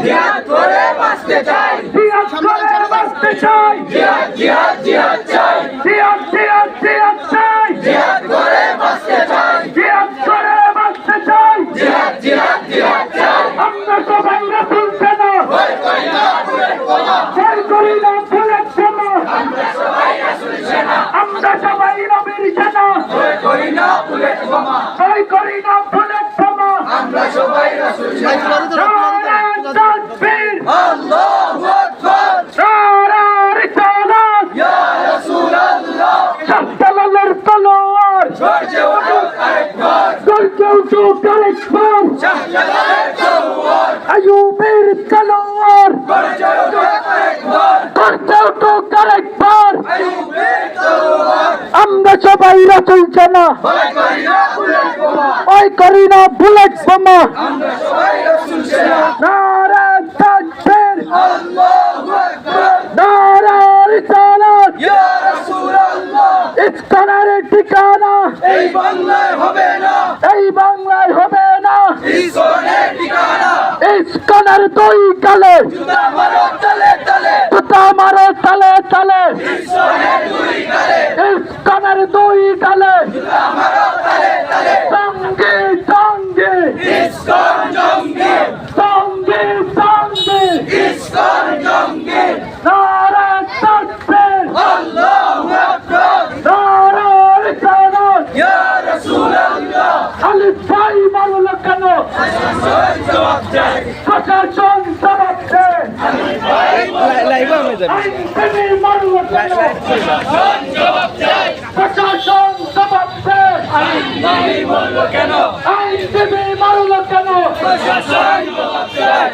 জিহাদ করে বাঁচতে চাই, জিহাদ করে বাঁচতে চাই, জিহাদ জিহাদ জিহাদ চাই, জিহাদ জিহাদ জিহাদ চাই, জিহাদ করে বাঁচতে চাই, জিহাদ করে বাঁচতে চাই, জিহাদ জিহাদ জিহাদ চাই। আমরা সবাই রাসূল সেনা, ভয় করি না বুলেট বোমা, ভয় করি না বুলেট বোমা। আমরা সবাই রাসূল সেনা, আমরা সবাই নবীর সেনা, ভয় করি না বুলেট বোমা, ভয় করি না বুলেট বোমা। আমরা সবাই রাসূল সেনা। আল্লাহু আকবার, নারায়ে রিসালাত, ইয়া রাসূলুল্লাহ। শাহজালালের তলোয়ার গর্জে উঠুক আরেকবার, গর্জে উঠুক আরেকবার। শাহজালালের তলোয়ার, আইয়ুবের তলোয়ার গর্জে উঠুক আরেকবার, গর্জে উঠুক আরেকবার। আইয়ুবের তলোয়ার। আমরা সবাই রাসূল সেনা, ভয় করি না বুলেট বোমা, ভয় করি না বুলেট বোমা। আমরা সবাই রাসূল সেনা। নারায়ে তাকবীর, আল্লাহু আকবার, নারায়ে রিসালাত, ইয়া রাসূলুল্লাহ। ইসলামের ঠিকানা এই বাংলায় হবে না, এই বাংলায় হবে না। ইসলামের ঠিকানা ইসলামের দুই কালে, জুতা মারো তালে তালে, জুতা মারো তালে তালে। ইসলামের দুই কালে, ইসলামের দুই কালে, জুতা মারো তালে তালে। সঙ্গে সঙ্গে ইসলাম জঙ্গি, সঙ্গে সঙ্গে ইসলাম জঙ্গি। নারায়ে তাকবীর, আল্লাহু আকবার, নারায়ে রিসালাত, ইয়া রাসূলুল্লাহ। খালিদ ভাই মারলো কেন? প্রশাসন জবাব দেয়, প্রশাসন জবাব দেয়। খালিদ ভাই লাইভে আমি যাই, আইনজীবী মারলো কেন? প্রশাসন জবাব দেয়, প্রশাসন জবাব দেয়। আইনজীবী মারলো কেন? আইনজীবী মারলো কেন? প্রশাসন জবাব দেয়।